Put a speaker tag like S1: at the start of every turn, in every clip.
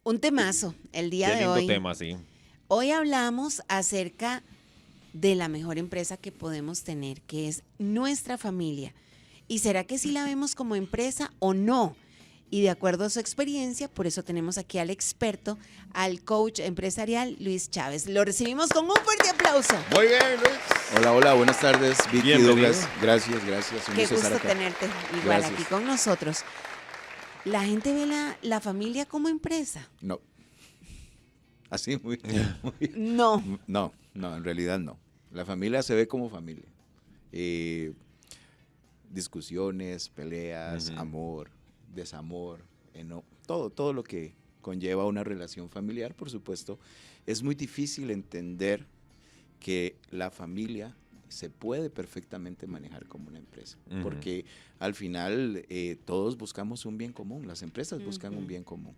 S1: Un temazo el día
S2: Qué
S1: de
S2: lindo
S1: hoy.
S2: tema, sí.
S1: Hoy hablamos acerca de la mejor empresa que podemos tener, que es nuestra familia. ¿Y será que sí la vemos como empresa o no? Y de acuerdo a su experiencia, por eso tenemos aquí al experto, al coach empresarial Luis Chávez. Lo recibimos con un fuerte aplauso.
S2: Muy bien, Luis.
S3: Hola, hola, buenas tardes, Vicky,
S2: Bienvenido.
S3: Douglas. Gracias. Un
S1: Qué
S3: gusto estar
S1: gusto
S3: acá.
S1: tenerte igual
S3: Gracias.
S1: aquí con nosotros. ¿La gente ve la familia como empresa?
S3: No. Así muy.
S1: No.
S3: No, en realidad no. La familia se ve como familia. Discusiones, peleas, amor, desamor, todo lo que conlleva una relación familiar, por supuesto. Es muy difícil entender que la familia se puede perfectamente manejar como una empresa, porque al final todos buscamos un bien común, las empresas buscan un bien común,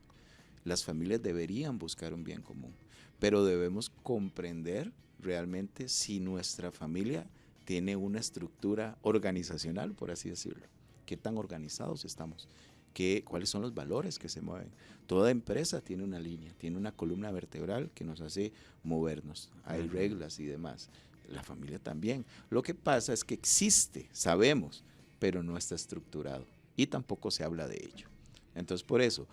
S3: las familias deberían buscar un bien común, pero debemos comprender realmente si nuestra familia tiene una estructura organizacional, por así decirlo, qué tan organizados estamos, cuáles son los valores que se mueven. Toda empresa tiene una línea, tiene una columna vertebral que nos hace movernos, hay reglas y demás. La familia también. Lo que pasa es que existe, sabemos, pero no está estructurado y tampoco se habla de ello. Entonces, por eso,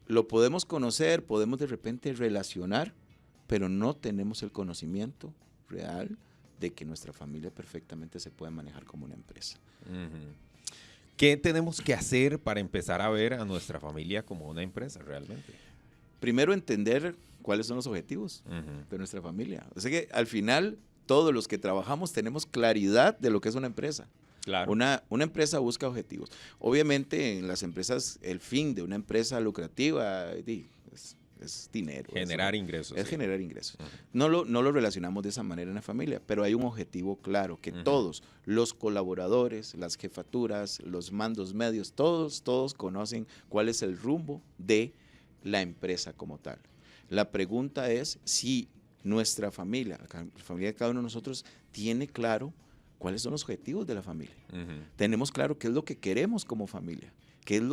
S3: lo podemos conocer, podemos de repente relacionar, pero no tenemos el conocimiento real de que nuestra familia perfectamente se puede manejar como una empresa.
S2: ¿Qué tenemos que hacer para empezar a ver a nuestra familia como una empresa realmente?
S3: Primero, entender cuáles son los objetivos de nuestra familia. O sea que al final, todos los que trabajamos tenemos claridad de lo que es una empresa.
S2: Claro.
S3: Una empresa busca objetivos. Obviamente, en las empresas, el fin de una empresa lucrativa es dinero.
S2: Generar ingresos.
S3: Es generar ingresos. No lo relacionamos de esa manera en la familia, pero hay un objetivo claro, que todos, los colaboradores, las jefaturas, los mandos medios, todos conocen cuál es el rumbo de la empresa como tal. La pregunta es si nuestra familia, la familia de cada uno de nosotros, tiene claro cuáles son los objetivos de la familia. Tenemos claro qué es lo que queremos como familia,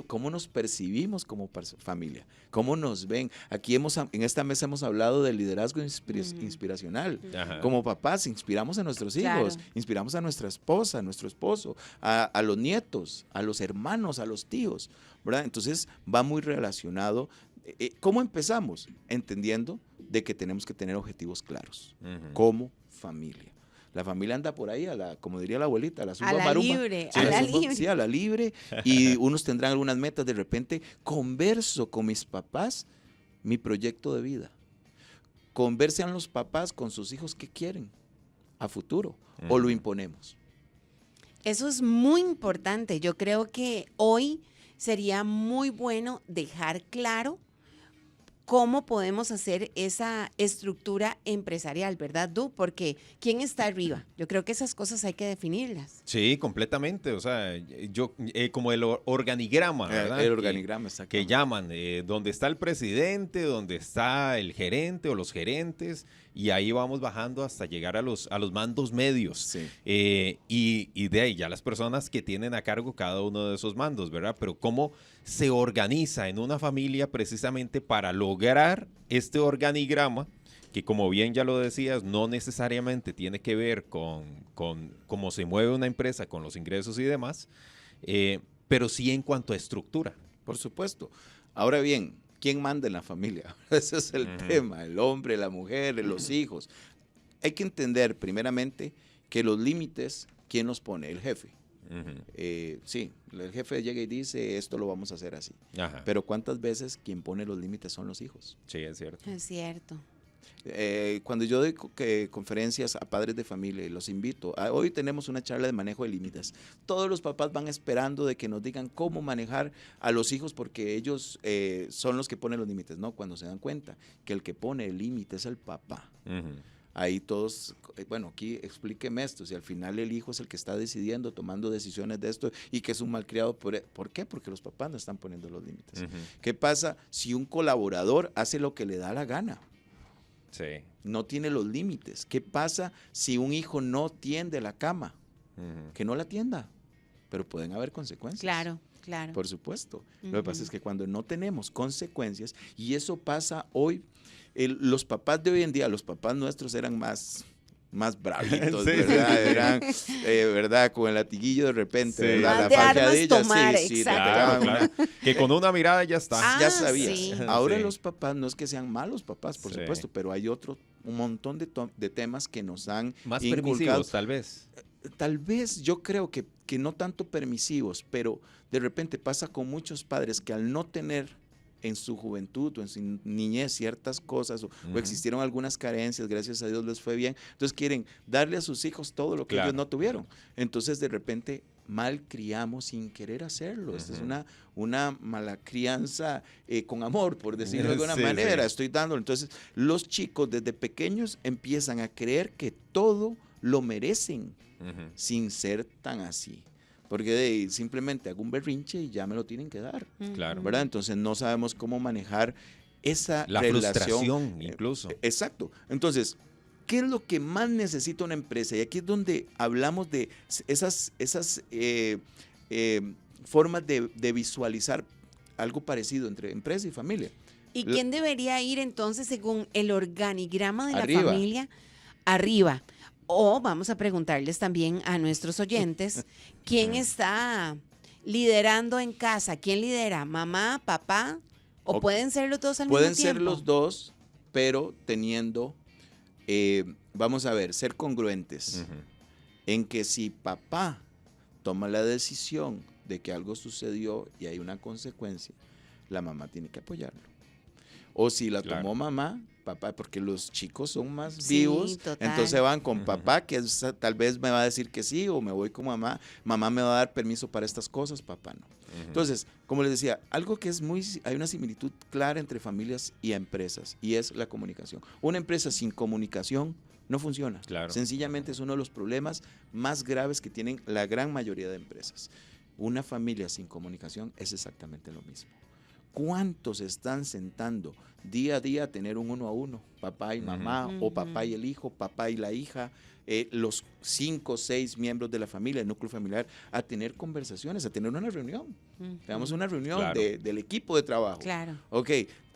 S3: cómo nos percibimos como familia, cómo nos ven. Aquí en esta mesa hemos hablado del liderazgo inspiracional. Como papás inspiramos a nuestros hijos, inspiramos a nuestra esposa, a nuestro esposo, a los nietos, a los hermanos, a los tíos, ¿verdad? Entonces va muy relacionado. ¿Cómo empezamos? Entendiendo de que tenemos que tener objetivos claros como familia. La familia anda por ahí, como diría la abuelita, a la zumba marumba.
S1: Libre,
S3: Sí,
S1: a la
S3: zumba,
S1: libre.
S3: sí, a la libre. Y unos tendrán algunas metas. De repente, converso con mis papás mi proyecto de vida. Conversan los papás con sus hijos qué quieren a futuro o lo imponemos.
S1: Eso es muy importante. Yo creo que hoy sería muy bueno dejar claro cómo podemos hacer esa estructura empresarial, ¿verdad, Du? Porque ¿quién está arriba? Yo creo que esas cosas hay que definirlas.
S2: Sí, completamente. O sea, como el organigrama, ¿verdad?
S3: El organigrama, exacto.
S2: Que llaman, donde está el presidente, donde está el gerente o los gerentes, y ahí vamos bajando hasta llegar a los mandos medios.
S3: Sí.
S2: Y de ahí ya las personas que tienen a cargo cada uno de esos mandos, ¿verdad? Pero cómo se organiza en una familia precisamente para lograr este organigrama, que como bien ya lo decías, no necesariamente tiene que ver con cómo se mueve una empresa, con los ingresos y demás, pero sí en cuanto a estructura.
S3: Por supuesto. Ahora bien, ¿quién manda en la familia? Ese es el tema, el hombre, la mujer, los hijos. Hay que entender primeramente que los límites, ¿quién los pone? El jefe. Sí, el jefe llega y dice, esto lo vamos a hacer así. Pero ¿cuántas veces quien pone los límites son los hijos?
S2: Sí, es cierto.
S1: Es cierto.
S3: Cuando yo doy conferencias a padres de familia y los invito, hoy tenemos una charla de manejo de límites. Todos los papás van esperando de que nos digan cómo manejar a los hijos porque ellos son los que ponen los límites, ¿no? Cuando se dan cuenta que el que pone el límite es el papá. Ahí todos, bueno, aquí explíqueme esto, si al final el hijo es el que está decidiendo, tomando decisiones de esto y que es un malcriado, ¿por qué? Porque los papás no están poniendo los límites. ¿Qué pasa si un colaborador hace lo que le da la gana?
S2: Sí.
S3: No tiene los límites. ¿Qué pasa si un hijo no tiende la cama? Que no la tienda, pero pueden haber consecuencias.
S1: Claro. Claro.
S3: Por supuesto. Lo que pasa es que cuando no tenemos consecuencias, y eso pasa hoy, los papás de hoy en día, los papás nuestros eran más bravitos,
S2: Sí,
S3: ¿verdad?
S2: sí, sí.
S3: Eran, ¿verdad? Con el latiguillo de repente,
S2: Sí.
S3: ¿verdad?
S1: Más
S3: La
S1: de armas
S3: fajadilla,
S1: tomar,
S3: sí, te
S1: exacto.
S2: Claro,
S3: pegaban
S2: claro. Que con una mirada ya está.
S1: Ah,
S3: ya sabías.
S1: sí.
S3: Ahora
S2: Sí.
S3: los papás, no es que sean malos papás, por
S2: Sí.
S3: supuesto, pero hay un montón de temas que nos han
S2: Más
S3: inculcado.
S2: permisivos, tal vez.
S3: Tal vez yo creo que no tanto permisivos, pero de repente pasa con muchos padres que al no tener en su juventud o en su niñez ciertas cosas o existieron algunas carencias, gracias a Dios les fue bien, entonces quieren darle a sus hijos todo lo que
S2: Claro.
S3: ellos no tuvieron. Entonces de repente mal criamos sin querer hacerlo. Esta es una mala crianza con amor, por decirlo de alguna
S2: Sí,
S3: manera.
S2: sí.
S3: Estoy dándolo. Entonces los chicos desde pequeños empiezan a creer que todo lo merecen sin ser tan así. Porque simplemente hago un berrinche y ya me lo tienen que dar,
S2: Claro.
S3: ¿verdad? Entonces no sabemos cómo manejar esa
S2: La
S3: relación.
S2: frustración, incluso.
S3: Exacto. Entonces, ¿qué es lo que más necesita una empresa? Y aquí es donde hablamos de esas formas de visualizar algo parecido entre empresa y familia.
S1: ¿Y quién debería ir entonces según el organigrama de
S3: Arriba.
S1: la familia? Arriba. O vamos a preguntarles también a nuestros oyentes, ¿quién está liderando en casa? ¿Quién lidera? ¿Mamá, papá? ¿O pueden ser los dos al mismo tiempo?
S3: Pueden ser los dos, pero teniendo, vamos a ver, ser congruentes. En que si papá toma la decisión de que algo sucedió y hay una consecuencia, la mamá tiene que apoyarlo. O si la
S2: Claro.
S3: tomó mamá, papá, porque los chicos son más
S1: Sí,
S3: vivos,
S1: total.
S3: entonces van con papá, que tal vez me va a decir que sí, o me voy con mamá, mamá me va a dar permiso para estas cosas, papá no. Entonces, como les decía, algo que hay una similitud clara entre familias y empresas, y es la comunicación. Una empresa sin comunicación no funciona.
S2: Claro.
S3: Sencillamente es uno de los problemas más graves que tienen la gran mayoría de empresas. Una familia sin comunicación es exactamente lo mismo. ¿Cuántos están sentando día a día a tener un 1 a 1? Papá y mamá, o papá y el hijo, papá y la hija, los 5 o 6 miembros de la familia, el núcleo familiar, a tener conversaciones, a tener una reunión. Tenemos una reunión
S2: Claro.
S3: del equipo de trabajo.
S1: Claro.
S3: Ok,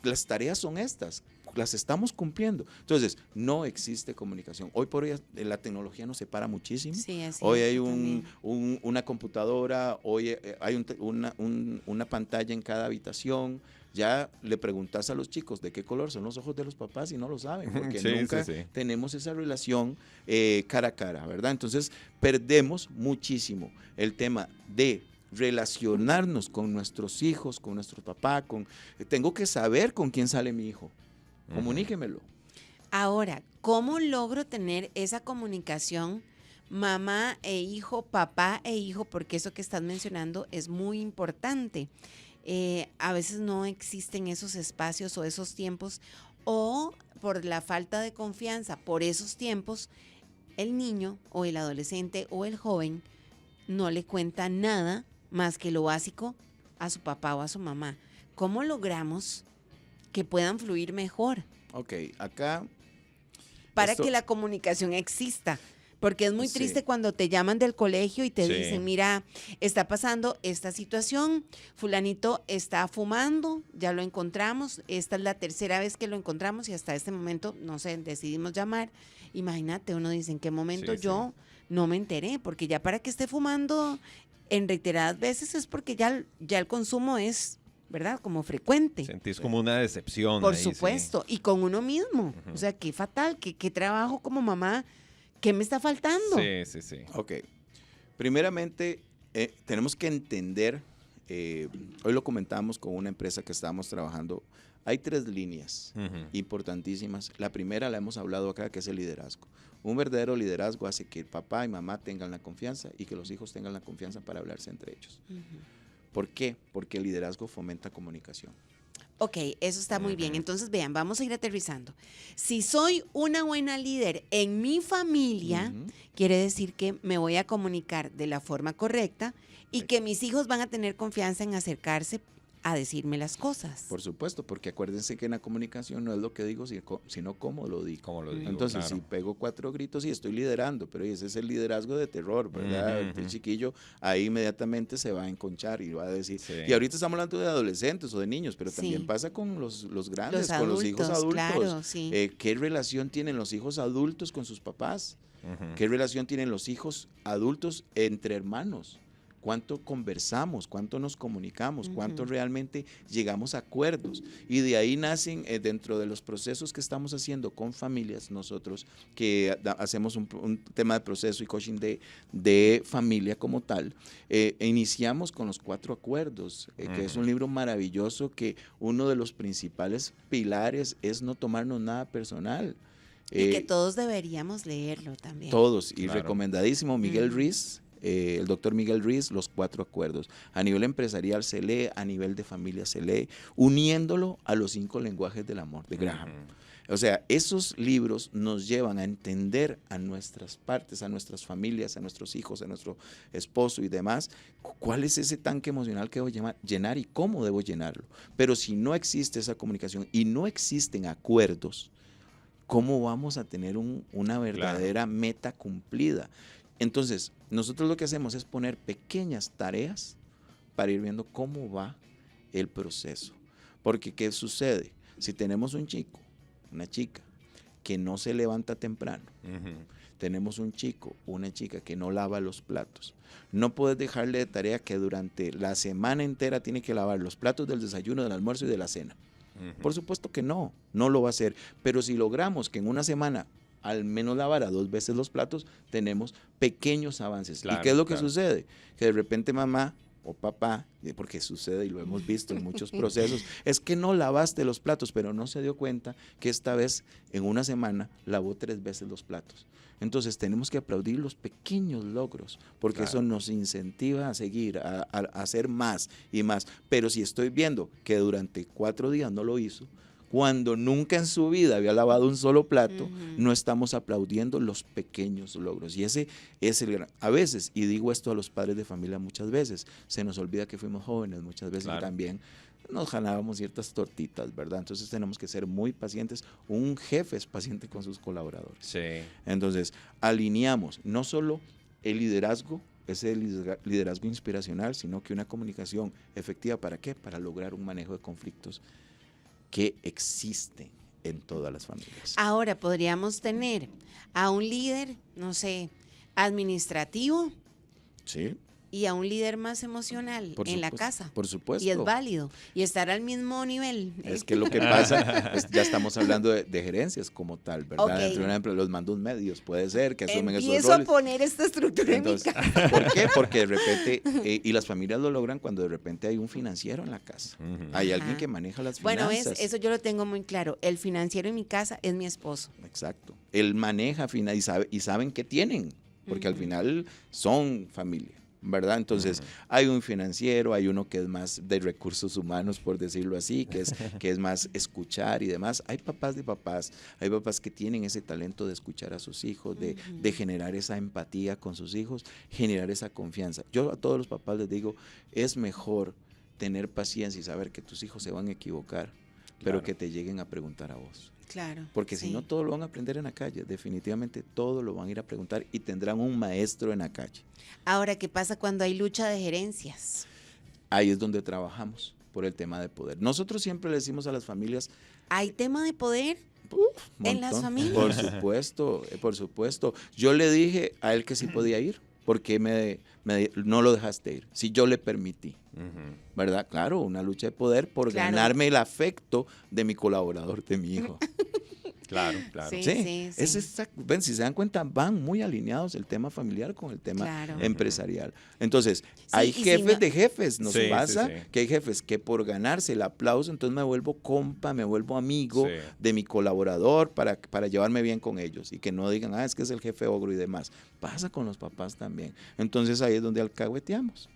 S3: las tareas son estas, las estamos cumpliendo. Entonces, no existe comunicación. Hoy por hoy la tecnología nos separa muchísimo.
S1: Sí, así
S3: Hoy
S1: es,
S3: hay
S1: también.
S3: una computadora, hoy hay una pantalla en cada habitación. Ya le preguntas a los chicos de qué color son los ojos de los papás y no lo saben, porque
S2: Sí,
S3: nunca
S2: sí, sí.
S3: tenemos esa relación cara a cara, ¿verdad? Entonces, perdemos muchísimo el tema de relacionarnos con nuestros hijos, con nuestro papá, tengo que saber con quién sale mi hijo. Comuníquemelo.
S1: Ahora, ¿cómo logro tener esa comunicación mamá e hijo, papá e hijo? Porque eso que estás mencionando es muy importante. A veces no existen esos espacios o esos tiempos, o por la falta de confianza por esos tiempos, el niño o el adolescente o el joven no le cuenta nada más que lo básico a su papá o a su mamá. ¿Cómo logramos que puedan fluir mejor
S3: Ok, acá...
S1: para
S3: esto-
S1: que la comunicación exista? Porque es muy
S3: Sí.
S1: triste cuando te llaman del colegio y te
S2: Sí.
S1: dicen, mira, está pasando esta situación, fulanito está fumando, ya lo encontramos, esta es la tercera vez que lo encontramos y hasta este momento, no sé, decidimos llamar. Imagínate, uno dice, ¿en qué momento
S2: Sí,
S1: yo no me enteré? Porque ya para que esté fumando en reiteradas veces es porque ya el consumo es, ¿verdad? Como frecuente.
S2: Sentís como una decepción.
S1: Por
S2: ahí, sí.
S1: supuesto, y con uno mismo. O sea, qué fatal, qué trabajo como mamá, ¿qué me está faltando?
S2: Sí, sí, sí.
S3: Ok. Primeramente, tenemos que entender, hoy lo comentamos con una empresa que estábamos trabajando, hay 3 líneas importantísimas. La primera la hemos hablado acá, que es el liderazgo. Un verdadero liderazgo hace que el papá y mamá tengan la confianza y que los hijos tengan la confianza para hablarse entre ellos. ¿Por qué? Porque el liderazgo fomenta comunicación.
S1: Ok, eso está muy bien. Entonces, vean, vamos a ir aterrizando. Si soy una buena líder en mi familia, quiere decir que me voy a comunicar de la forma correcta y que mis hijos van a tener confianza en acercarse a decirme las cosas.
S3: Por supuesto, porque acuérdense que en la comunicación no es lo que digo, sino cómo lo digo.
S2: Como lo digo,
S3: Entonces,
S2: claro.
S3: si pego 4 gritos, sí, estoy liderando, pero ese es el liderazgo de terror, ¿verdad?
S2: Ujú.
S3: El chiquillo ahí inmediatamente se va a enconchar y va a decir,
S2: Sí.
S3: y ahorita estamos hablando de adolescentes o de niños, pero
S1: Sí.
S3: también pasa con los grandes,
S1: Los
S3: con los hijos
S1: adultos,
S3: adultos.
S1: claro, sí.
S3: ¿Qué relación tienen los hijos adultos con sus papás?
S2: Ujú.
S3: ¿Qué relación tienen los hijos adultos entre hermanos? ¿Cuánto conversamos? ¿Cuánto nos comunicamos? ¿Cuánto
S1: Ujú.
S3: realmente llegamos a acuerdos? Y de ahí nacen, dentro de los procesos que estamos haciendo con familias, nosotros que hacemos un tema de proceso y coaching de familia como tal, iniciamos con los 4 acuerdos, que es un libro maravilloso que uno de los principales pilares es no tomarnos nada personal.
S1: Y que todos deberíamos leerlo también.
S3: Todos, y
S2: Claro.
S3: recomendadísimo, Miguel
S1: Ujú.
S3: Ruiz, el doctor Miguel Ruiz, los 4 acuerdos. A nivel empresarial se lee, a nivel de familia se lee, uniéndolo a los 5 lenguajes del amor de Graham.
S2: Ujú.
S3: O sea, esos libros nos llevan a entender a nuestras partes, a nuestras familias, a nuestros hijos, a nuestro esposo y demás, cuál es ese tanque emocional que debo llenar y cómo debo llenarlo. Pero si no existe esa comunicación y no existen acuerdos, ¿cómo vamos a tener una verdadera meta cumplida? Entonces, nosotros lo que hacemos es poner pequeñas tareas para ir viendo cómo va el proceso. Porque, ¿qué sucede? Si tenemos un chico, una chica, que no se levanta temprano,
S2: Ujú.
S3: tenemos un chico, una chica que no lava los platos, no puedes dejarle de tarea que durante la semana entera tiene que lavar los platos del desayuno, del almuerzo y de la cena.
S2: Ujú.
S3: Por supuesto que no lo va a hacer. Pero si logramos que en una semana al menos lavara 2 veces los platos, tenemos pequeños avances.
S2: Claro,
S3: ¿Y qué es lo que
S2: claro.
S3: sucede? Que de repente mamá o papá, porque sucede y lo hemos visto en muchos procesos, es que no lavaste los platos, pero no se dio cuenta que esta vez en una semana lavó 3 veces los platos. Entonces tenemos que aplaudir los pequeños logros, porque
S2: Claro.
S3: eso nos incentiva a seguir, a hacer más y más. Pero si estoy viendo que durante 4 días no lo hizo, cuando nunca en su vida había lavado un solo plato,
S1: Ujú.
S3: no estamos aplaudiendo los pequeños logros. Y ese es el gran. A veces, y digo esto a los padres de familia muchas veces, se nos olvida que fuimos jóvenes muchas veces
S2: Claro.
S3: y también nos jalábamos ciertas tortitas, ¿verdad? Entonces tenemos que ser muy pacientes. Un jefe es paciente con sus colaboradores.
S2: Sí.
S3: Entonces, alineamos no solo el liderazgo, ese liderazgo inspiracional, sino que una comunicación efectiva. ¿Para qué? Para lograr un manejo de conflictos que existen en todas las familias.
S1: Ahora podríamos tener a un líder, no sé, administrativo
S3: Sí,
S1: y a un líder más emocional
S3: por
S1: en la
S3: supuesto,
S1: casa.
S3: por supuesto.
S1: Y es válido. Y estar al mismo nivel.
S3: Es que lo que pasa, ya estamos hablando de gerencias como tal, ¿verdad?
S1: Ok.
S3: Entre una los mandos medios, puede ser que asumen esos
S1: Empiezo a
S3: roles.
S1: poner esta estructura
S3: Entonces,
S1: en mi casa.
S3: ¿por qué? Porque de repente, y las familias lo logran cuando de repente hay un financiero en la casa.
S2: Ujú.
S3: Hay
S1: Ajá.
S3: alguien que maneja las
S1: Bueno,
S3: finanzas.
S1: eso yo lo tengo muy claro. El financiero en mi casa es mi esposo.
S3: Exacto. Él maneja y saben qué tienen, porque al
S1: Ujú.
S3: final son familia, ¿verdad? Entonces,
S2: Ujú.
S3: hay un financiero, hay uno que es más de recursos humanos, por decirlo así, que es más escuchar y demás. Hay papás de papás, hay papás que tienen ese talento de escuchar a sus hijos, de
S1: Ujú.
S3: generar esa empatía con sus hijos, generar esa confianza. Yo a todos los papás les digo, es mejor tener paciencia y saber que tus hijos se van a equivocar, pero
S2: Claro.
S3: que te lleguen a preguntar a vos.
S1: Claro.
S3: Porque si
S1: sí.
S3: no, todo lo van a aprender en la calle. Definitivamente todo lo van a ir a preguntar y tendrán un maestro en la calle.
S1: Ahora, ¿qué pasa cuando hay lucha de gerencias?
S3: Ahí es donde trabajamos por el tema de poder. Nosotros siempre le decimos a las familias,
S1: ¿Hay tema de poder? ¿En las
S3: montón.
S1: familias?
S3: Por supuesto, por supuesto. Yo le dije a él que sí podía ir. ¿Por qué no lo dejaste ir? Si yo le permití.
S2: Ujú.
S3: ¿Verdad? Claro, una lucha de poder por
S1: Claro.
S3: ganarme el afecto de mi colaborador, de mi hijo.
S2: Claro, claro.
S1: Sí.
S3: Sí, ven, si se dan cuenta, van muy alineados el tema familiar con el tema
S1: Claro.
S3: empresarial. Entonces, hay
S1: y si
S3: jefes
S1: no-
S3: de jefes, nos
S2: Sí, sí,
S3: pasa
S2: sí.
S3: que hay jefes que por ganarse el aplauso, entonces me vuelvo compa, me vuelvo amigo
S2: Sí.
S3: de mi colaborador para llevarme bien con ellos y que no digan, es que es el jefe ogro y demás. Pasa con los papás también. Entonces ahí es donde alcahueteamos.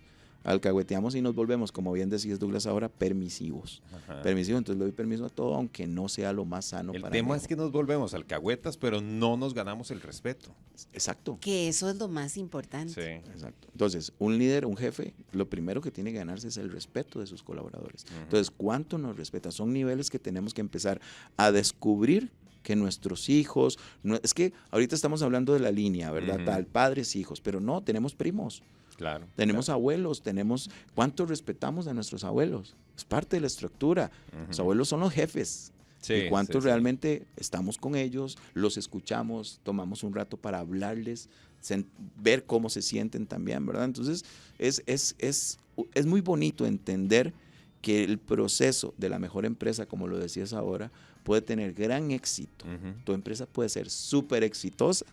S3: Alcahueteamos y nos volvemos, como bien decías Douglas ahora, permisivos.
S2: Ajá.
S3: Permisivos, entonces le doy permiso a todo, aunque no sea lo más sano
S2: El
S3: para
S2: tema
S3: mí.
S2: es que nos volvemos alcahuetas, pero no nos ganamos el respeto.
S3: Exacto.
S1: Que eso es lo más importante.
S2: Sí.
S3: Exacto. Entonces, un líder, un jefe, lo primero que tiene que ganarse es el respeto de sus colaboradores.
S2: Ujú.
S3: Entonces, ¿cuánto nos respeta? Son niveles que tenemos que empezar a descubrir que nuestros hijos, es que ahorita estamos hablando de la línea, ¿verdad?
S2: Ujú.
S3: Tal, padres, hijos, pero no, tenemos primos.
S2: Claro.
S3: Tenemos
S2: claro.
S3: abuelos, ¿cuánto respetamos a nuestros abuelos? Es parte de la estructura. Los
S2: Ujú.
S3: abuelos son los jefes.
S2: Sí,
S3: ¿Y cuánto
S2: sí, sí.
S3: realmente estamos con ellos, los escuchamos, tomamos un rato para hablarles, ver cómo se sienten también, ¿verdad? Entonces, es muy bonito entender que el proceso de la mejor empresa, como lo decías ahora, puede tener gran éxito.
S2: Ujú.
S3: Tu empresa puede ser súper exitosa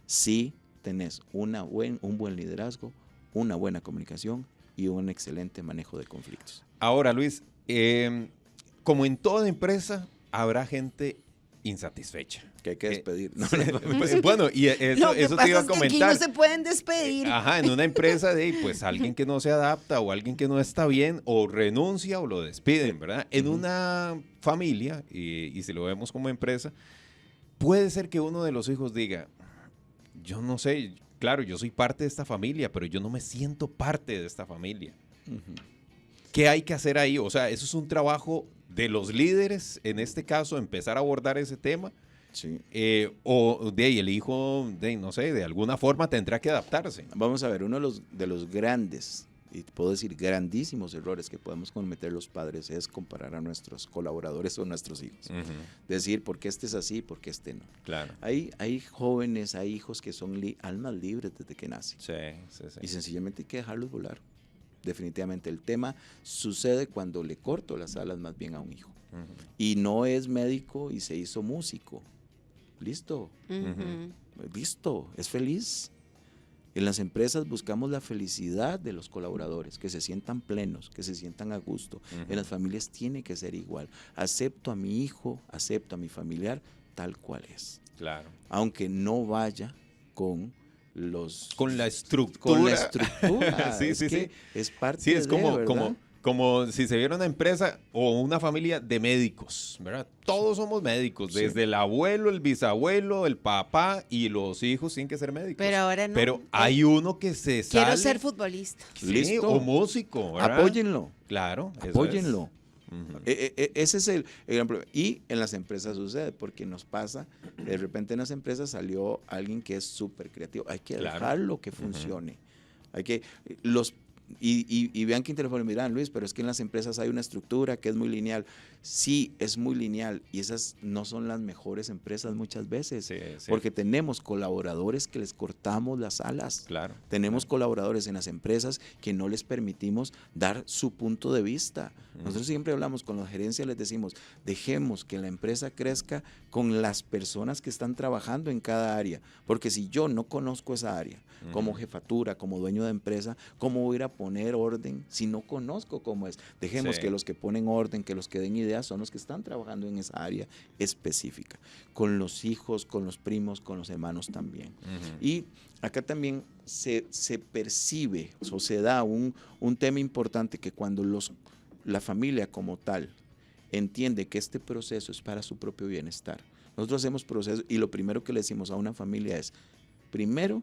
S3: si tenés un buen liderazgo, una buena comunicación y un excelente manejo de conflictos.
S2: Ahora, Luis, como en toda empresa, habrá gente insatisfecha.
S3: Que hay que despedir. No,
S2: Sí,
S3: no,
S2: bueno, y eso,
S1: Lo que
S2: eso te
S1: pasa
S2: iba a
S1: es que aquí
S2: comentar.
S1: no se pueden despedir.
S2: Ajá, en una empresa pues alguien que no se adapta o alguien que no está bien o renuncia o lo despiden, ¿verdad? En
S3: Ujú.
S2: una familia, y si lo vemos como empresa, puede ser que uno de los hijos diga, yo no sé, claro, yo soy parte de esta familia, pero yo no me siento parte de esta familia.
S3: Ujú.
S2: ¿Qué hay que hacer ahí? O sea, eso es un trabajo de los líderes, en este caso, empezar a abordar ese tema.
S3: Sí.
S2: O de ahí el hijo, no sé, de alguna forma tendrá que adaptarse.
S3: Vamos a ver, uno de los grandes, y puedo decir grandísimos errores que podemos cometer los padres es comparar a nuestros colaboradores o nuestros hijos.
S2: Ujú,
S3: Decir, ¿por qué este es así? ¿Por qué este no?
S2: claro.
S3: Hay jóvenes, hay hijos que son almas libres desde que nacen.
S2: Sí, sí, sí.
S3: Y sencillamente hay que dejarlos volar. Definitivamente el tema sucede cuando le corto las alas más bien a un hijo.
S2: Ujú,
S3: Y no es médico y se hizo músico. Listo,
S1: Ujú.
S3: listo, es feliz. En las empresas buscamos la felicidad de los colaboradores, que se sientan plenos, que se sientan a gusto.
S2: ujú.
S3: En las familias tiene que ser igual. Acepto a mi hijo, acepto a mi familiar tal cual es.
S2: Claro.
S3: Aunque no vaya con los...
S2: Con la estructura.
S3: Con la estructura.
S2: Sí,
S3: es
S2: sí,
S3: que
S2: sí.
S3: es parte
S2: Sí, es
S3: de, ¿verdad?
S2: como si se viera una empresa o una familia de médicos, ¿verdad? Todos somos médicos,
S3: Sí.
S2: desde el abuelo, el bisabuelo, el papá y los hijos tienen que ser médicos.
S1: Pero ahora no.
S2: Pero hay uno que se sale.
S1: Quiero ser futbolista.
S2: Sí,
S3: Listo.
S2: o músico, ¿verdad?
S3: Apóyenlo,
S2: Claro, eso es.
S3: apóyenlo.
S2: Ujú.
S3: Ese es el gran problema. Y en las empresas sucede, porque nos pasa, de repente en las empresas salió alguien que es súper creativo. Hay que
S2: Claro.
S3: dejarlo que funcione. Hay que, y vean que interfones miran, Luis, pero es que en las empresas hay una estructura que es muy lineal. Sí, es muy lineal y esas no son las mejores empresas muchas veces,
S2: Sí, sí.
S3: porque tenemos colaboradores que les cortamos las alas.
S2: Claro.
S3: Tenemos colaboradores en las empresas que no les permitimos dar su punto de vista. Nosotros siempre hablamos con la gerencia, les decimos, dejemos que la empresa crezca con las personas que están trabajando en cada área, porque si yo no conozco esa área, como jefatura, como dueño de empresa, ¿cómo voy a ir a poner orden si no conozco cómo es? Dejemos
S2: Sí.
S3: que los que ponen orden, que los que den ideas son los que están trabajando en esa área específica, con los hijos, con los primos, con los hermanos también.
S2: Ujú.
S3: Y acá también se percibe o se da un tema importante que cuando la familia como tal entiende que este proceso es para su propio bienestar. Nosotros hacemos procesos y lo primero que le decimos a una familia es, primero,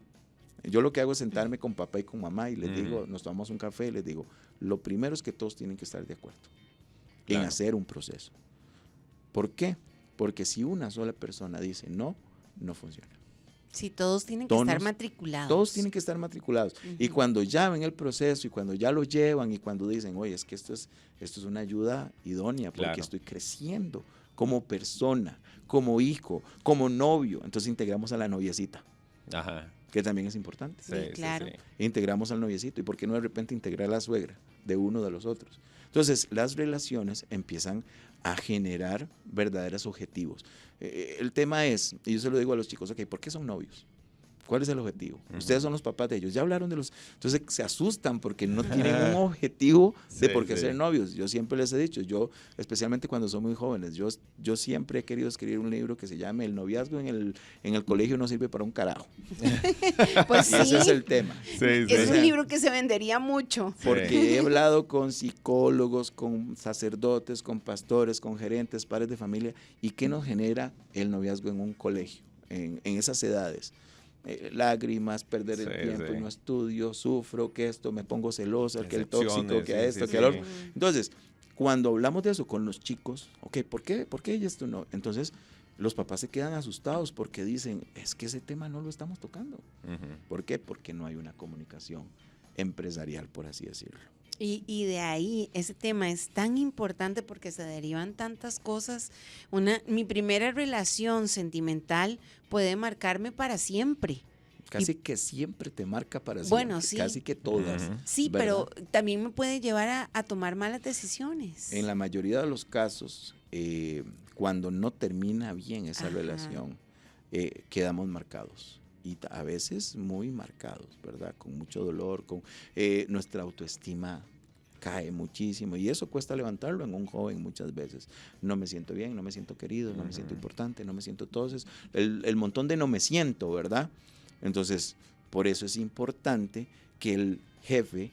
S3: yo lo que hago es sentarme con papá y con mamá y les digo, nos tomamos un café y les digo, lo primero es que todos tienen que estar de acuerdo en
S2: Claro.
S3: hacer un proceso. ¿Por qué? Porque si una sola persona dice no, no funciona.
S1: Sí, todos tienen que estar matriculados.
S3: Todos tienen que estar matriculados. Y
S1: Ujú.
S3: cuando ya ven el proceso y cuando ya lo llevan y cuando dicen, oye, es que esto es una ayuda idónea porque
S2: Claro.
S3: estoy creciendo como persona, como hijo, como novio. Entonces integramos a la noviecita,
S2: Ajá.
S3: que también es importante.
S1: Sí, claro.
S3: Integramos al noviecito. ¿Y por qué no de repente integrar a la suegra de uno de los otros? Entonces, las relaciones empiezan a generar verdaderos objetivos. El tema es, y yo se lo digo a los chicos, ok, ¿por qué son novios? ¿Cuál es el objetivo? Ustedes son los papás de ellos. Ya hablaron de los... Entonces se asustan porque no tienen un objetivo de por qué ser novios. Yo siempre les he dicho, yo, especialmente cuando son muy jóvenes, yo siempre he querido escribir un libro que se llame El noviazgo en el colegio no sirve para un carajo.
S1: Pues sí,
S3: Y ese es el tema.
S1: es un libro que se vendería mucho.
S3: Porque he hablado con psicólogos, con sacerdotes, con pastores, con gerentes, padres de familia, y qué nos genera el noviazgo en un colegio, en esas edades. Lágrimas, perder el tiempo, no estudio, sufro, que esto, me pongo celosa, que el tóxico, que a esto, que al otro. Entonces, cuando hablamos de eso con los chicos, ok, ¿por qué ella es tu novia? Entonces, los papás se quedan asustados porque dicen, es que ese tema no lo estamos tocando. ¿Por qué? Porque no hay una comunicación empresarial, por así decirlo.
S1: Y de ahí, ese tema es tan importante porque se derivan tantas cosas. Mi primera relación sentimental puede marcarme para siempre.
S3: Casi que siempre te marca para siempre.
S1: Bueno, sí.
S3: Casi que todas.
S1: Sí,
S3: ¿verdad?
S1: pero también me puede llevar a tomar malas decisiones.
S3: En la mayoría de los casos, cuando no termina bien esa relación, quedamos marcados. Y a veces muy marcados, ¿verdad? Con mucho dolor, con nuestra autoestima cae muchísimo y eso cuesta levantarlo en un joven muchas veces. No me siento bien, no me siento querido, no me siento importante, no me siento todo eso. El montón de no me siento, ¿verdad? Entonces, por eso es importante que el jefe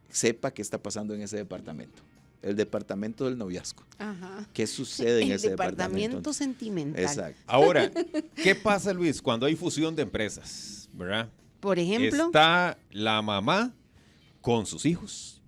S3: sepa qué está pasando en ese departamento. El departamento del noviazgo.
S1: Ajá.
S3: ¿Qué sucede en ese departamento?
S1: El departamento sentimental.
S3: Exacto.
S2: Ahora, ¿qué pasa, Luis, cuando hay fusión de empresas? ¿Verdad?
S1: Por ejemplo.
S2: Está la mamá con sus hijos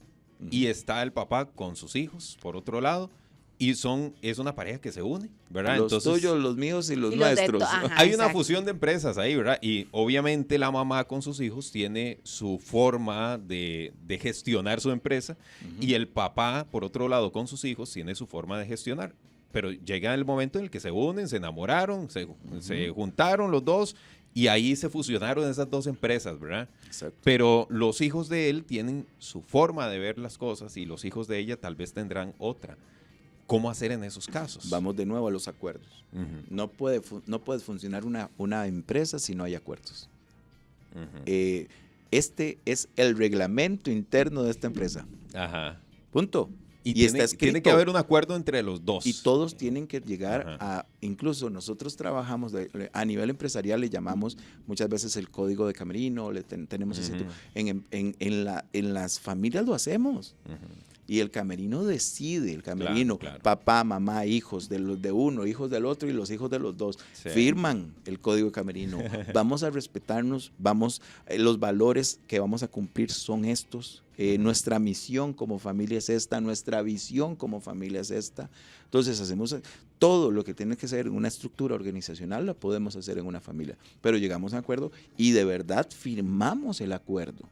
S2: y está el papá con sus hijos, por otro lado, y es una pareja que se une, ¿verdad?
S3: Los tuyos, los míos y los nuestros.
S2: Hay una fusión de empresas ahí, ¿verdad? Y obviamente la mamá con sus hijos tiene su forma de gestionar su empresa y el papá, por otro lado, con sus hijos tiene su forma de gestionar. Pero llega el momento en el que se unen, se enamoraron, se juntaron los dos y ahí se fusionaron esas dos empresas, ¿verdad?
S3: Exacto.
S2: Pero los hijos de él tienen su forma de ver las cosas y los hijos de ella tal vez tendrán otra. ¿Cómo hacer en esos casos?
S3: Vamos de nuevo a los acuerdos. No puede funcionar una empresa si no hay acuerdos. Este es el reglamento interno de esta empresa.
S2: Ajá.
S3: Punto.
S2: Y
S3: está escrito.
S2: Tiene que haber un acuerdo entre los dos.
S3: Y todos tienen que llegar a, incluso nosotros trabajamos a nivel empresarial, le llamamos muchas veces el código de camerino, tenemos en las familias lo hacemos. Y el camerino decide, claro. Papá, mamá, hijos de uno, hijos del otro y los hijos de los dos. Sí. Firman el código de camerino. Vamos a respetarnos, los valores que vamos a cumplir son estos. Nuestra misión como familia es esta, nuestra visión como familia es esta. Entonces hacemos todo lo que tiene que ser una estructura organizacional, la podemos hacer en una familia. Pero llegamos a un acuerdo y de verdad firmamos el acuerdo.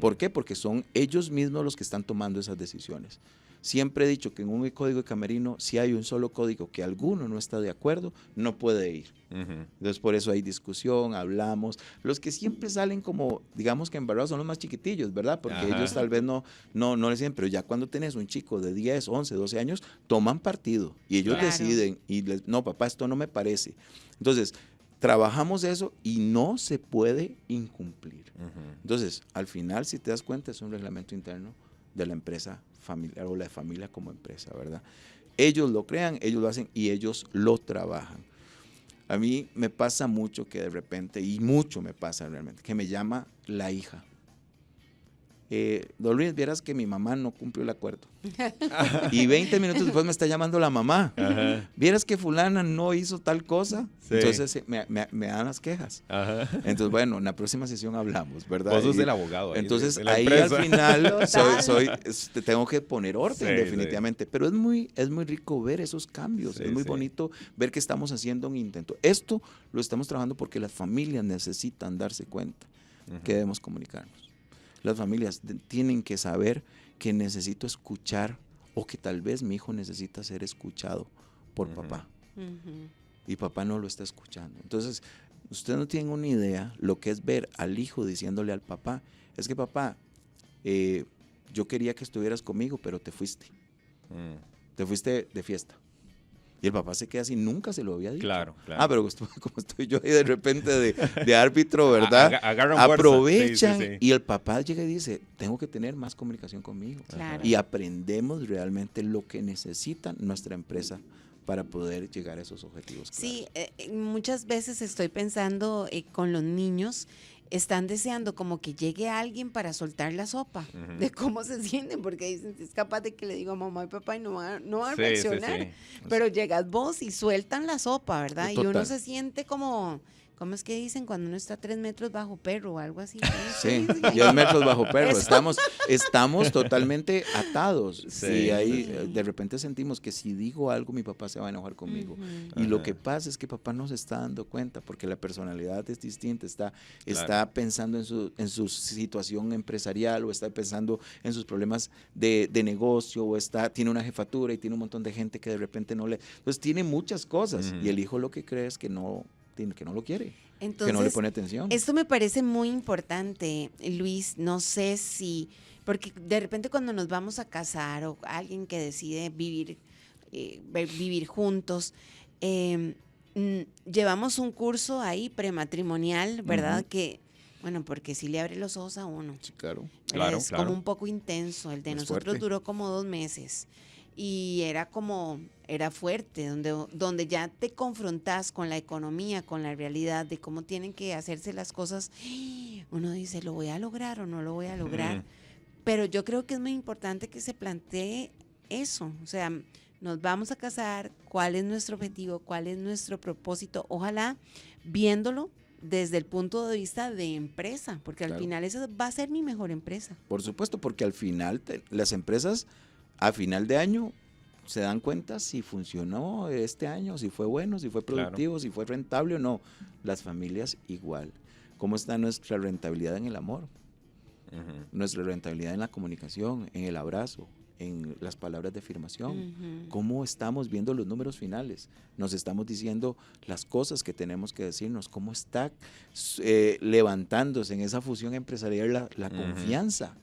S3: ¿Por qué? Porque son ellos mismos los que están tomando esas decisiones. Siempre he dicho que en un código de camerino, si hay un solo código que alguno no está de acuerdo, no puede ir. Entonces, por eso hay discusión, hablamos. Los que siempre salen como, digamos que embarrados son los más chiquitillos, ¿verdad? Porque ellos tal vez no les dicen, pero ya cuando tenés un chico de 10, 11, 12 años, toman partido y ellos deciden. Y no, papá, esto no me parece. Entonces, trabajamos eso y no se puede incumplir. Entonces, al final, si te das cuenta, es un reglamento interno de la empresa familiar o la familia como empresa, ¿verdad? Ellos lo crean, ellos lo hacen y ellos lo trabajan. A mí me pasa mucho que de repente, y mucho me pasa realmente, que me llama la hija. Don Luis, vieras que mi mamá no cumplió el acuerdo. Y 20 minutos después me está llamando la mamá. Vieras que fulana no hizo tal cosa. Sí. Entonces me dan las quejas. Entonces, bueno, en la próxima sesión hablamos, ¿verdad?
S2: Vos sos el abogado.
S3: Entonces, ahí al final tengo que poner orden, definitivamente. Sí. Pero es muy rico ver esos cambios. Es muy bonito ver que estamos haciendo un intento. Esto lo estamos trabajando porque las familias necesitan darse cuenta que debemos comunicarnos. Las familias tienen que saber que necesito escuchar o que tal vez mi hijo necesita ser escuchado por papá. Y papá no lo está escuchando. Entonces, usted no tiene una idea lo que es ver al hijo diciéndole al papá, es que papá, yo quería que estuvieras conmigo, pero te fuiste. Te fuiste de fiesta. Y el papá se queda así, nunca se lo había dicho.
S2: Claro, claro.
S3: Ah, pero como estoy yo ahí de repente de árbitro, ¿verdad?
S2: Agarran fuerza.
S3: Aprovechan
S2: Sí, sí, sí.
S3: y el papá llega y dice, tengo que tener más comunicación conmigo.
S1: Claro.
S3: Y aprendemos realmente lo que necesita nuestra empresa para poder llegar a esos objetivos.
S1: Sí, muchas veces estoy pensando con los niños, están deseando como que llegue alguien para soltar la sopa, de cómo se sienten, porque dicen, es capaz de que le digo a mamá y papá y no van a
S2: Sí,
S1: reaccionar,
S2: sí.
S1: pero llegas vos y sueltan la sopa, ¿verdad? Y
S3: Total.
S1: uno se siente como, ¿cómo es que dicen? Cuando uno está 3 metros bajo perro o algo así.
S3: Sí, 10 metros bajo perro.
S1: Eso.
S3: Estamos totalmente atados.
S2: Sí,
S3: y ahí
S1: sí.
S3: de repente sentimos que si digo algo, mi papá se va a enojar conmigo.
S1: Ujú.
S3: Y lo
S2: Ajá.
S3: que pasa es que papá no se está dando cuenta porque la personalidad es distinta, está
S2: Claro.
S3: pensando en su situación empresarial o está pensando en sus problemas de negocio o tiene una jefatura y tiene un montón de gente que de repente no le... Entonces tiene muchas cosas
S2: Ujú.
S3: y el hijo lo que cree es que no lo quiere,
S1: Entonces,
S3: que no le pone atención.
S1: esto me parece muy importante, Luis. No sé si, porque de repente cuando nos vamos a casar o alguien que decide vivir, vivir juntos, llevamos un curso ahí prematrimonial, ¿verdad?
S3: Ujú.
S1: Que, bueno, porque sí le abre los ojos a uno.
S3: Sí, claro.
S1: ¿Verdad?
S2: Claro,
S1: Es
S2: claro.
S1: como un poco intenso. El de
S3: Es
S1: nosotros
S3: fuerte.
S1: duró como 2 meses y era fuerte, donde ya te confrontas con la economía, con la realidad de cómo tienen que hacerse las cosas. Uno dice, ¿lo voy a lograr o no lo voy a lograr?
S2: Ujú.
S1: Pero yo creo que es muy importante que se plantee eso. O sea, nos vamos a casar, ¿cuál es nuestro objetivo? ¿Cuál es nuestro propósito? Ojalá viéndolo desde el punto de vista de empresa, porque al
S3: Claro.
S1: final esa va a ser mi mejor empresa.
S3: Por supuesto, porque al final las empresas a final de año se dan cuenta si funcionó este año, si fue bueno, si fue
S2: Claro.
S3: productivo, si fue rentable o no. Las familias igual. ¿Cómo está nuestra rentabilidad en el amor?
S2: Ujú.
S3: Nuestra rentabilidad en la comunicación, en el abrazo, en las palabras de afirmación.
S1: Ujú.
S3: ¿Cómo estamos viendo los números finales? Nos estamos diciendo las cosas que tenemos que decirnos. ¿Cómo está levantándose en esa fusión empresarial la
S2: Ujú.
S3: confianza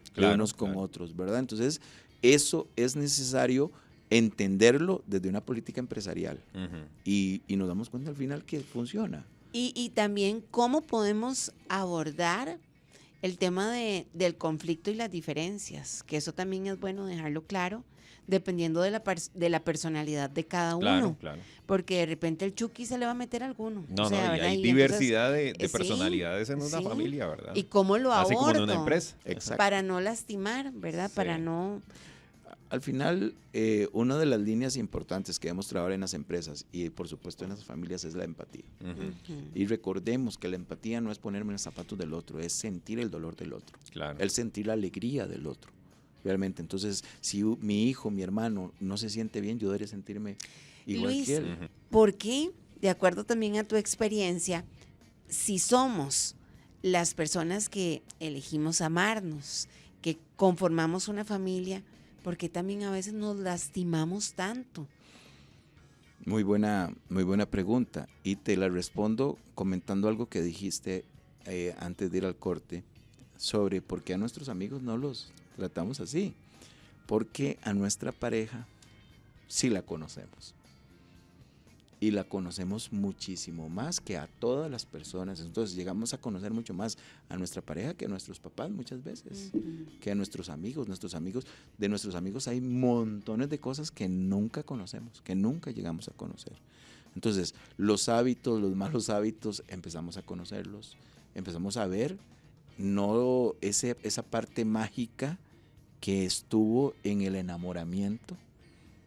S3: de
S2: Claro,
S3: unos con
S2: claro.
S3: otros, ¿verdad? Entonces, eso es necesario entenderlo desde una política empresarial.
S2: Ujú.
S3: Y nos damos cuenta al final que funciona.
S1: Y también cómo podemos abordar el tema del conflicto y las diferencias, que eso también es bueno dejarlo claro, dependiendo de la personalidad de cada
S2: Claro,
S1: uno,
S2: claro.
S1: porque de repente el Chucky se le va a meter a alguno.
S2: No,
S1: o sea,
S2: no, y
S1: ¿verdad?
S2: hay
S1: Y entonces,
S2: diversidad de
S1: sí,
S2: personalidades en una
S1: sí.
S2: familia, ¿verdad?
S1: ¿Y cómo lo
S2: Así como en
S1: abordo?
S2: una empresa.
S3: Exacto.
S1: Para no lastimar, ¿verdad?
S2: Sí.
S1: Para no...
S3: Al final, una de las líneas importantes que debemos trabajar en las empresas y por supuesto en las familias es la empatía.
S2: Ujú.
S1: Ujú.
S3: Y recordemos que la empatía no es ponerme en los zapatos del otro, es sentir el dolor del otro,
S2: Claro.
S3: el sentir la alegría del otro. Realmente, entonces, si mi hijo, mi hermano no se siente bien, yo debería sentirme igual
S1: Luis,
S3: que él.
S2: Ujú.
S1: ¿por qué, de acuerdo también a tu experiencia, si somos las personas que elegimos amarnos, que conformamos una familia, por qué también a veces nos lastimamos tanto?
S3: Muy buena pregunta. Y te la respondo comentando algo que dijiste antes de ir al corte sobre por qué a nuestros amigos no los tratamos así. Porque a nuestra pareja sí la conocemos. Y la conocemos muchísimo más que a todas las personas. Entonces llegamos a conocer mucho más a nuestra pareja que a nuestros papás muchas veces.
S1: Ujú.
S3: Que a nuestros amigos. De nuestros amigos hay montones de cosas que nunca conocemos, que nunca llegamos a conocer. Entonces, los hábitos, los malos hábitos, empezamos a conocerlos, empezamos a ver no esa parte mágica que estuvo en el enamoramiento,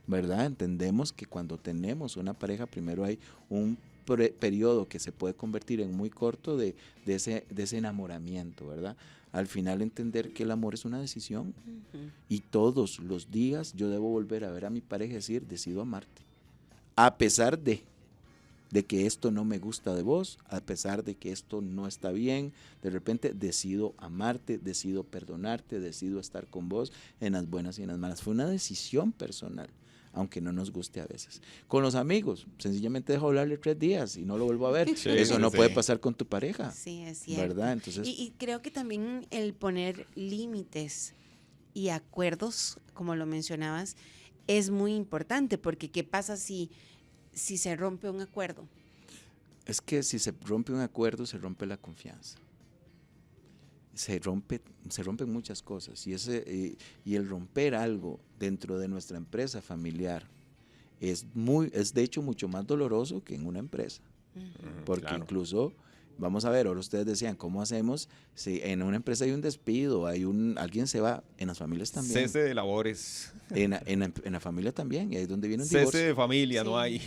S3: ¿verdad? Entendemos que cuando tenemos una pareja, primero hay un periodo que se puede convertir en muy corto de ese enamoramiento, ¿verdad? Al final entender que el amor es una decisión
S1: Ujú.
S3: y todos los días yo debo volver a ver a mi pareja y decir, decido amarte. A pesar de que esto no me gusta de vos, a pesar de que esto no está bien, de repente decido amarte, decido perdonarte, decido estar con vos en las buenas y en las malas. Fue una decisión personal, aunque no nos guste a veces. Con los amigos, sencillamente dejo hablarle 3 días y no lo vuelvo a ver.
S2: Sí,
S3: Eso
S2: sí,
S3: no
S2: sí.
S3: puede pasar con tu pareja,
S1: Sí, es cierto.
S3: ¿verdad? Entonces,
S1: Y creo que también el poner límites y acuerdos, como lo mencionabas, es muy importante, porque ¿qué pasa si se rompe un acuerdo?
S3: Es que si se rompe un acuerdo, se rompe la confianza. Se rompen muchas cosas. Y el romper algo dentro de nuestra empresa familiar es de hecho mucho más doloroso que en una empresa. Porque
S2: claro.
S3: incluso, vamos a ver, ahora ustedes decían, ¿cómo hacemos si en una empresa hay un despido, alguien se va? En las familias también.
S2: Cese de labores.
S3: En la familia también, y ahí es donde viene un
S2: Cese
S3: divorcio.
S2: de familia,
S1: Sí.
S2: no hay.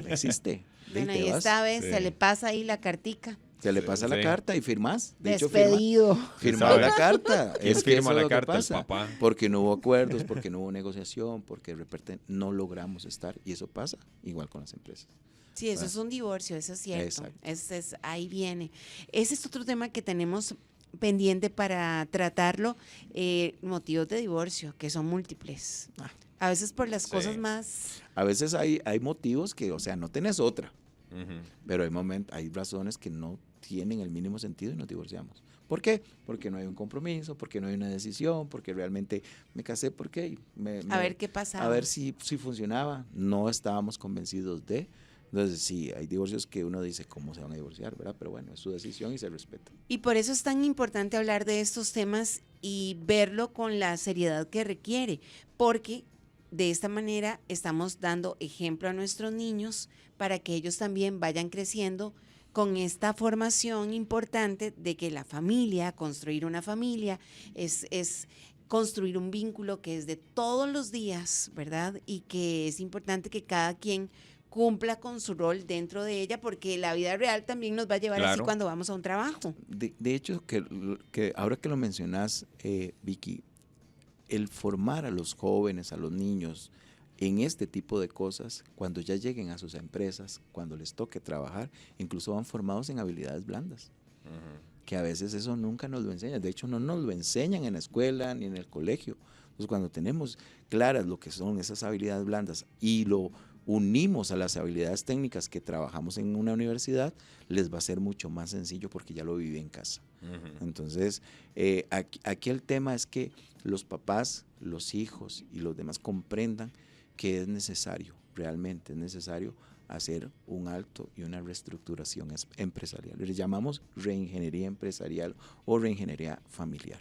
S3: Existe.
S1: Bueno,
S3: Te
S1: ahí
S3: vas,
S1: esta vez
S2: Sí.
S1: se le pasa ahí la cartica.
S3: se le pasa la
S2: Sí.
S3: carta y firmas. De hecho,
S1: Despedido.
S3: firmas
S2: ¿Sabe?
S3: la carta.
S2: ¿Quién
S3: Es que
S2: firma
S3: eso es
S2: la
S3: lo que
S2: carta? El
S3: pasa.
S2: papá.
S3: Porque no hubo acuerdos, porque no hubo negociación, porque de repente no logramos estar. Y eso pasa igual con las empresas.
S1: Sí, eso es un divorcio, eso es cierto.
S3: Exacto.
S1: Ahí viene. Ese es otro tema que tenemos pendiente para tratarlo, motivos de divorcio, que son múltiples. A veces por las
S2: Sí.
S1: cosas más...
S3: A veces hay motivos que, o sea, no tenés otra.
S2: Ujú.
S3: Pero hay razones que no tienen el mínimo sentido y nos divorciamos. ¿Por qué? Porque no hay un compromiso, porque no hay una decisión, porque realmente me casé porque
S1: A ver qué pasa.
S3: a ver si funcionaba. No estábamos convencidos de. Entonces, sí, hay divorcios que uno dice, ¿cómo se van a divorciar? ¿Verdad? Pero bueno, es su decisión y se respeta.
S1: Y por eso es tan importante hablar de estos temas y verlo con la seriedad que requiere, porque de esta manera estamos dando ejemplo a nuestros niños para que ellos también vayan creciendo con esta formación importante de que la familia, construir una familia, es construir un vínculo que es de todos los días, ¿verdad? Y que es importante que cada quien cumpla con su rol dentro de ella, porque la vida real también nos va a llevar así
S2: Claro.
S1: cuando vamos a un trabajo.
S3: De hecho, que ahora que lo mencionas, Vicky, el formar a los jóvenes, a los niños, en este tipo de cosas, cuando ya lleguen a sus empresas, cuando les toque trabajar, incluso van formados en habilidades blandas, que a veces eso nunca nos lo enseñan. De hecho, no nos lo enseñan en la escuela ni en el colegio. Entonces, cuando tenemos claras lo que son esas habilidades blandas y lo unimos a las habilidades técnicas que trabajamos en una universidad, les va a ser mucho más sencillo porque ya lo viví en casa. Entonces, aquí el tema es que los papás, los hijos y los demás comprendan que es necesario, realmente es necesario hacer un alto y una reestructuración empresarial. Le llamamos reingeniería empresarial o reingeniería familiar.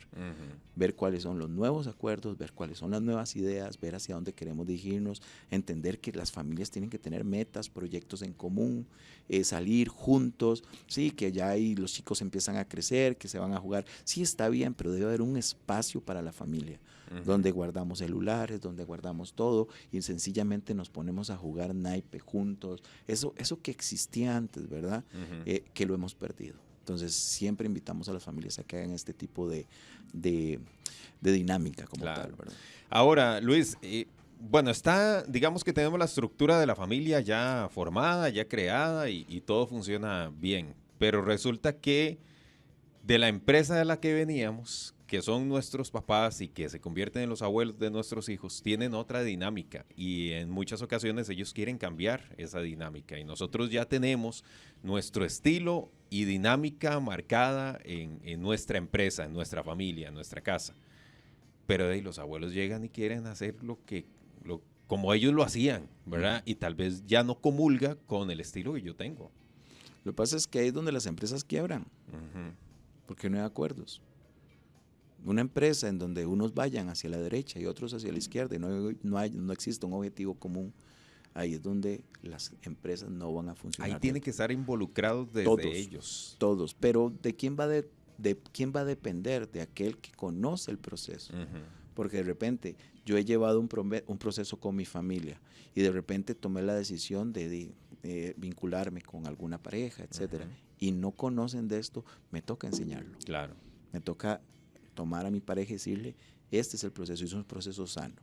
S3: Ver cuáles son los nuevos acuerdos, ver cuáles son las nuevas ideas, ver hacia dónde queremos dirigirnos, entender que las familias tienen que tener metas, proyectos en común, salir juntos, sí, que ya ahí los chicos empiezan a crecer, que se van a jugar, sí está bien, pero debe haber un espacio para la familia, donde guardamos celulares, donde guardamos todo y sencillamente nos ponemos a jugar naipe juntos, eso que existía antes, ¿verdad? Que lo hemos perdido. Entonces siempre invitamos a las familias a que hagan este tipo de dinámica como
S2: Claro.
S3: tal, ¿verdad?
S2: Ahora, Luis, bueno, digamos que tenemos la estructura de la familia ya formada, ya creada y todo funciona bien, pero resulta que de la empresa de la que veníamos, que son nuestros papás y que se convierten en los abuelos de nuestros hijos, tienen otra dinámica y en muchas ocasiones ellos quieren cambiar esa dinámica y nosotros ya tenemos nuestro estilo y dinámica marcada en nuestra empresa, en nuestra familia, en nuestra casa. Pero de ahí los abuelos llegan y quieren hacer como ellos lo hacían, ¿verdad? Y tal vez ya no comulga con el estilo que yo tengo.
S3: Lo que pasa es que ahí es donde las empresas quiebran, porque no hay acuerdos. Una empresa en donde unos vayan hacia la derecha y otros hacia la izquierda y no existe un objetivo común, ahí es donde las empresas no van a funcionar.
S2: Ahí tienen que estar involucrados desde
S3: Todos.
S2: ellos.
S3: Todos, pero ¿de quién va a depender? De aquel que conoce el proceso. Porque de repente yo he llevado un proceso con mi familia y de repente tomé la decisión de vincularme con alguna pareja, etcétera, y no conocen de esto, me toca enseñarlo.
S2: Claro.
S3: Me toca tomar a mi pareja y decirle, este es el proceso, y es un proceso sano,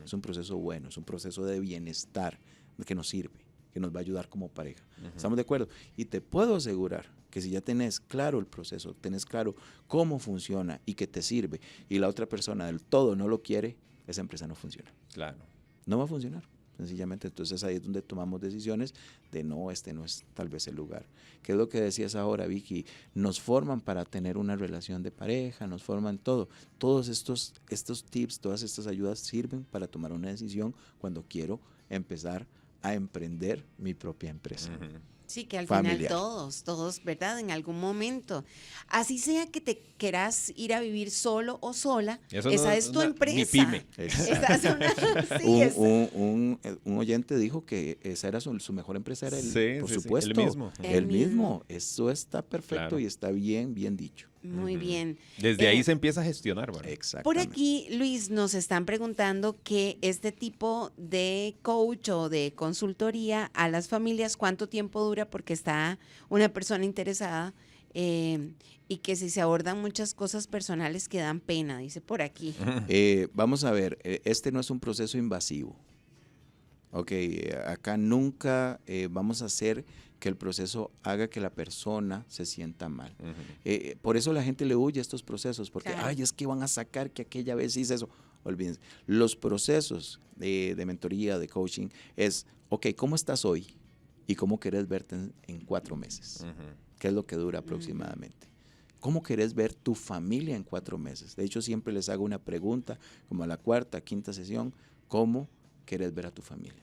S3: es un proceso bueno, es un proceso de bienestar que nos sirve, que nos va a ayudar como pareja. ¿Estamos de acuerdo? Y te puedo asegurar que si ya tenés claro el proceso, tenés claro cómo funciona y que te sirve, y la otra persona del todo no lo quiere, esa empresa no funciona.
S2: Claro.
S3: No va a funcionar. sencillamente. Entonces ahí es donde tomamos decisiones de no, este no es tal vez el lugar. ¿Qué es lo que decías ahora, Vicky? Nos forman para tener una relación de pareja, nos forman todo. Todos estos tips, todas estas ayudas sirven para tomar una decisión cuando quiero empezar a emprender mi propia empresa.
S1: Sí, que al
S3: Familiar.
S1: final todos, ¿verdad? En algún momento. Así sea que te quieras ir a vivir solo o sola,
S2: Eso
S1: esa
S2: no
S1: es tu empresa.
S2: mi pyme.
S1: Esa es sí,
S3: un oyente dijo que esa era su mejor empresa, era por supuesto.
S2: el mismo.
S1: El mismo.
S3: Eso está perfecto,
S2: Claro.
S3: y está bien dicho.
S1: Muy bien.
S2: Desde ahí se empieza a gestionar, ¿verdad?
S1: Por
S3: Exactamente.
S1: aquí, Luis, nos están preguntando que este tipo de coach o de consultoría a las familias, ¿cuánto tiempo dura? Porque está una persona interesada y que si se abordan muchas cosas personales que dan pena, dice por aquí.
S3: Vamos a ver, este no es un proceso invasivo. Ok, acá nunca vamos a hacer que el proceso haga que la persona se sienta mal. Por eso la gente le huye a estos procesos, porque,
S1: Claro.
S3: ay, es que van a sacar que aquella vez hice eso. Olvídense. Los procesos de mentoría, de coaching, es, ok, ¿cómo estás hoy? ¿Y cómo querés verte en 4 meses? ¿Qué es lo que dura aproximadamente? ¿Cómo querés ver tu familia en 4 meses? De hecho, siempre les hago una pregunta, como a la 4ª, 5ª sesión, ¿cómo querés ver a tu familia?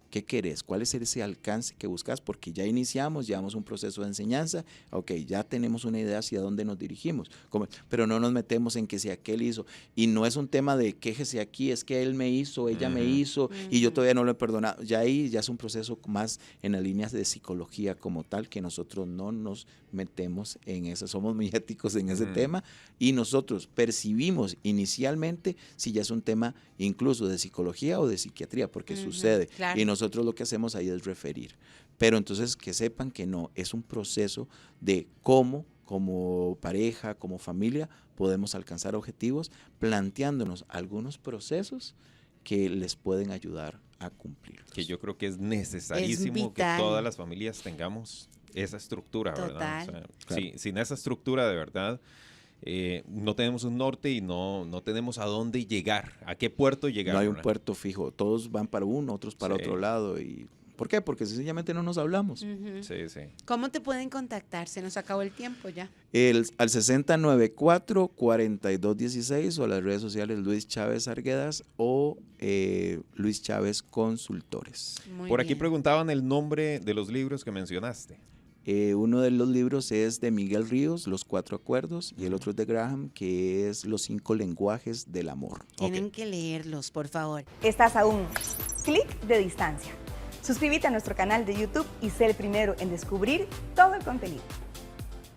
S3: ¿Qué querés? ¿Cuál es ese alcance que buscas? Porque ya iniciamos, llevamos un proceso de enseñanza, ok, ya tenemos una idea hacia dónde nos dirigimos, pero no nos metemos en que si aquel hizo, y no es un tema de quéjese aquí, es que él me hizo, ella me hizo, y yo todavía no lo he perdonado. Ya ahí ya es un proceso más en las líneas de psicología como tal, que nosotros no nos metemos en eso, somos muy éticos en ese tema, y nosotros percibimos inicialmente si ya es un tema incluso de psicología o de psiquiatría, porque sucede,
S1: claro.
S3: y nosotros lo que hacemos ahí es referir. Pero entonces que sepan que no, es un proceso de cómo, como pareja, como familia, podemos alcanzar objetivos planteándonos algunos procesos que les pueden ayudar a cumplir.
S2: Que yo creo que es necesarísimo que
S1: vital.
S2: todas las familias tengamos esa estructura, ¿verdad?
S1: Total.
S2: O sea,
S3: Claro.
S2: sin esa estructura, de verdad, no tenemos un norte y no tenemos a dónde llegar, a qué puerto llegar.
S3: No hay un
S2: ¿verdad?
S3: puerto fijo, todos van para uno, otros para
S2: Sí.
S3: otro lado. Y ¿por qué? Porque sencillamente no nos hablamos.
S2: Sí, sí.
S1: ¿Cómo te pueden contactar? Se nos acabó el tiempo ya.
S3: Al 6094-4216 o a las redes sociales Luis Chávez Arguedas o Luis Chávez Consultores.
S1: Muy
S2: Por aquí
S1: bien.
S2: preguntaban el nombre de los libros que mencionaste.
S3: Uno de los libros es de Miguel Ríos, Los 4 Acuerdos, y el otro es de Graham, que es Los 5 Lenguajes del Amor.
S1: Tienen que leerlos, por favor.
S4: Estás a un clic de distancia. Suscríbete a nuestro canal de YouTube y sé el primero en descubrir todo el contenido.